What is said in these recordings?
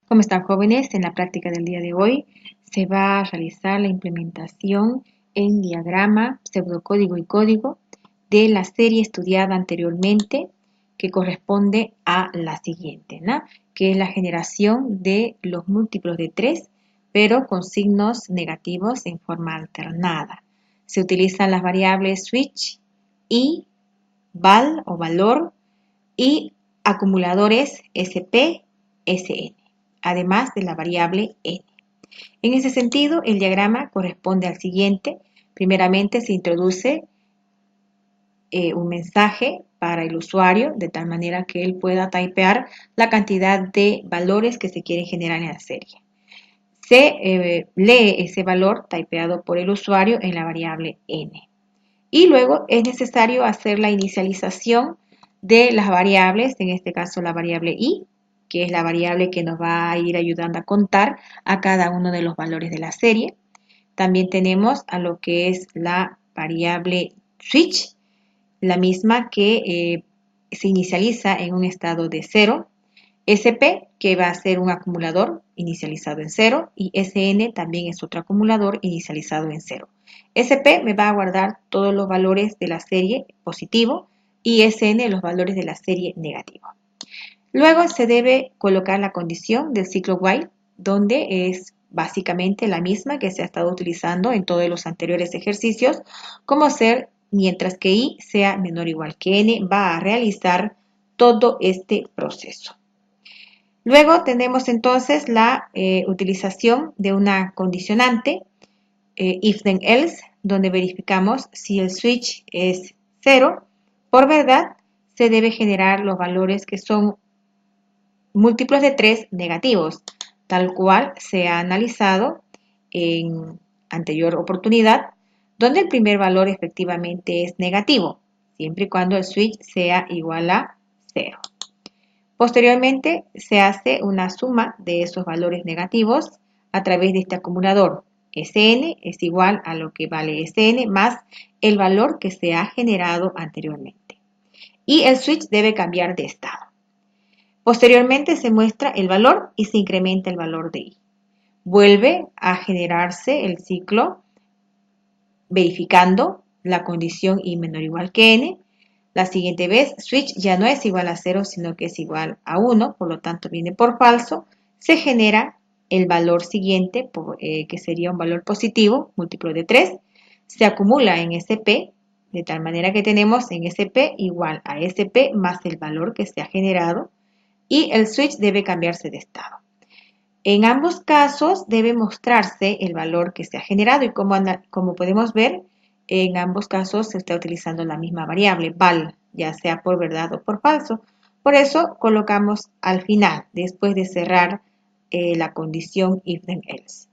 ¿Cómo están, jóvenes? En la práctica del día de hoy se va a realizar la implementación en diagrama, pseudocódigo y código de la serie estudiada anteriormente, que corresponde a la siguiente, ¿no? Que es la generación de los múltiplos de 3, pero con signos negativos en forma alternada. Se utilizan las variables switch y val o valor y acumuladores SP, SN, además de la variable n. En ese sentido, el diagrama corresponde al siguiente. Primeramente se introduce un mensaje para el usuario, de tal manera que él pueda typear la cantidad de valores que se quieren generar en la serie. Se lee ese valor typeado por el usuario en la variable n. Y luego es necesario hacer la inicialización de las variables, en este caso la variable i, que es la variable que nos va a ir ayudando a contar a cada uno de los valores de la serie. También tenemos a lo que es la variable switch, la misma que se inicializa en un estado de 0, SP, que va a ser un acumulador inicializado en 0, y SN también es otro acumulador inicializado en 0. SP me va a guardar todos los valores de la serie positivo y SN los valores de la serie negativo. Luego se debe colocar la condición del ciclo while, donde es básicamente la misma que se ha estado utilizando en todos los anteriores ejercicios, como ser mientras que i sea menor o igual que n, va a realizar todo este proceso. Luego tenemos entonces la utilización de una condicionante, if then else, donde verificamos si el switch es 0. Por verdad, se debe generar los valores que son múltiplos de 3 negativos, tal cual se ha analizado en anterior oportunidad, donde el primer valor efectivamente es negativo, siempre y cuando el switch sea igual a 0. Posteriormente se hace una suma de esos valores negativos a través de este acumulador. Sn es igual a lo que vale Sn más el valor que se ha generado anteriormente. Y el switch debe cambiar de estado. Posteriormente se muestra el valor y se incrementa el valor de i. Vuelve a generarse el ciclo verificando la condición i menor o igual que n. La siguiente vez, switch ya no es igual a 0, sino que es igual a 1, por lo tanto viene por falso. Se genera el valor siguiente, que sería un valor positivo, múltiplo de 3. Se acumula en SP, de tal manera que tenemos en SP igual a SP más el valor que se ha generado. Y el switch debe cambiarse de estado. En ambos casos debe mostrarse el valor que se ha generado y como podemos ver, en ambos casos se está utilizando la misma variable, val, ya sea por verdad o por falso. Por eso colocamos al final, después de cerrar la condición if then else.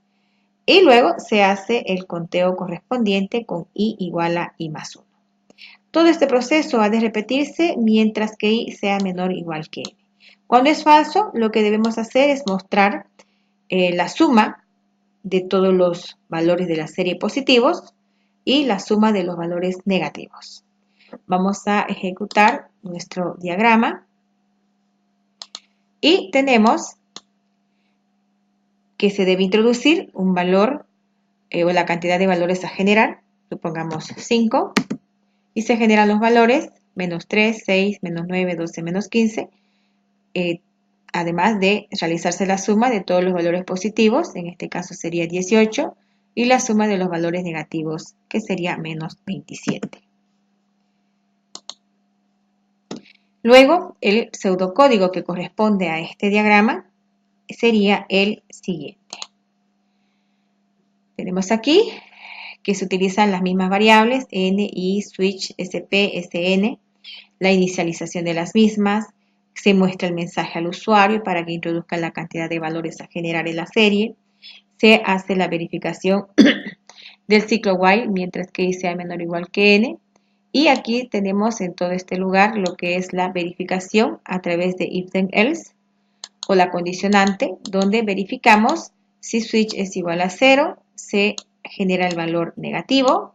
Y luego se hace el conteo correspondiente con i igual a i más 1. Todo este proceso ha de repetirse mientras que i sea menor o igual que n. Cuando es falso, lo que debemos hacer es mostrar la suma de todos los valores de la serie positivos y la suma de los valores negativos. Vamos a ejecutar nuestro diagrama y tenemos que se debe introducir un valor o la cantidad de valores a generar, supongamos 5, y se generan los valores menos 3, 6, menos 9, 12, menos 15, además de realizarse la suma de todos los valores positivos, en este caso sería 18, y la suma de los valores negativos, que sería menos 27. Luego, el pseudocódigo que corresponde a este diagrama sería el siguiente. Tenemos aquí que se utilizan las mismas variables, n, i, switch, sp, sn, la inicialización de las mismas. Se muestra el mensaje al usuario para que introduzca la cantidad de valores a generar en la serie. Se hace la verificación del ciclo while mientras que i sea menor o igual que n. Y aquí tenemos en todo este lugar lo que es la verificación a través de if then else o la condicionante, donde verificamos si switch es igual a 0, se genera el valor negativo,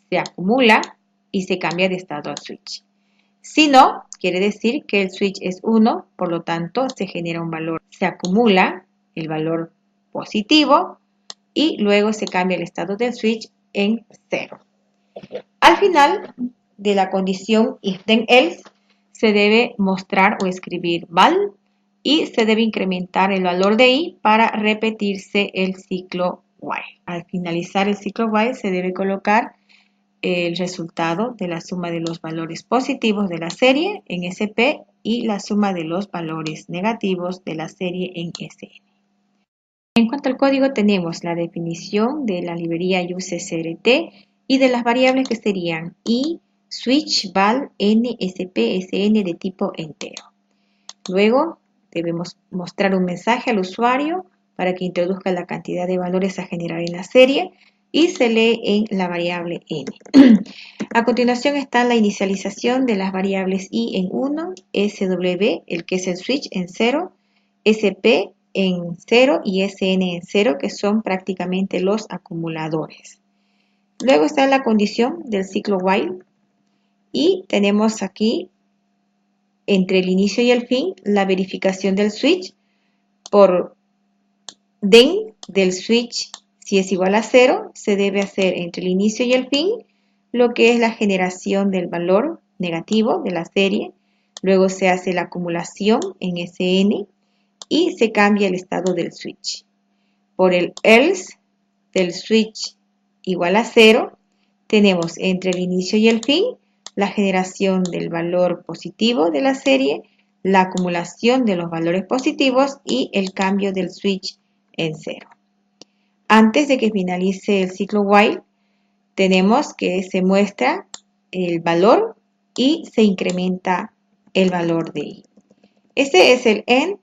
se acumula y se cambia de estado al switch. Si no, quiere decir que el switch es 1, por lo tanto se genera un valor, se acumula el valor positivo y luego se cambia el estado del switch en 0. Al final de la condición if then else se debe mostrar o escribir val y se debe incrementar el valor de i para repetirse el ciclo while. Al finalizar el ciclo while se debe colocar el resultado de la suma de los valores positivos de la serie en SP y la suma de los valores negativos de la serie en SN. En cuanto al código tenemos la definición de la librería UseCRT y de las variables que serían i, switch, val, n, sp, sn de tipo entero. Luego debemos mostrar un mensaje al usuario para que introduzca la cantidad de valores a generar en la serie y se lee en la variable n. A continuación está la inicialización de las variables i en 1, sw, el que es el switch, en 0, sp en 0 y sn en 0, que son prácticamente los acumuladores. Luego está la condición del ciclo while y tenemos aquí entre el inicio y el fin la verificación del switch por then del switch. Si es igual a 0, se debe hacer entre el inicio y el fin lo que es la generación del valor negativo de la serie. Luego se hace la acumulación en SN y se cambia el estado del switch. Por el else del switch igual a 0, tenemos entre el inicio y el fin la generación del valor positivo de la serie, la acumulación de los valores positivos y el cambio del switch en 0. Antes de que finalice el ciclo while, tenemos que se muestra el valor y se incrementa el valor de i. Este es el end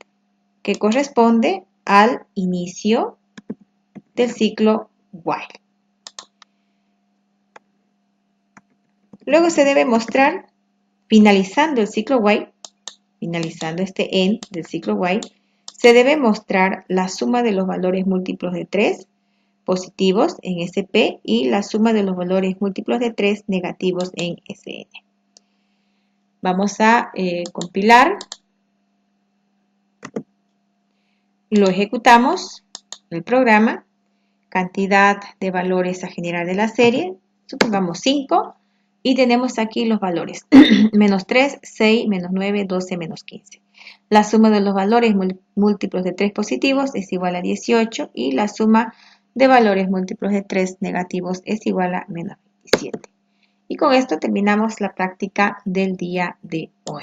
que corresponde al inicio del ciclo while. Luego se debe mostrar, finalizando el ciclo while, finalizando este end del ciclo while, se debe mostrar la suma de los valores múltiplos de 3 positivos en SP y la suma de los valores múltiplos de 3 negativos en SN. Vamos a compilar. Lo ejecutamos, el programa, cantidad de valores a generar de la serie, supongamos 5, y tenemos aquí los valores, menos 3, 6, menos 9, 12, menos 15. La suma de los valores múltiplos de 3 positivos es igual a 18 y la suma de valores múltiplos de 3 negativos es igual a menos 27. Y con esto terminamos la práctica del día de hoy.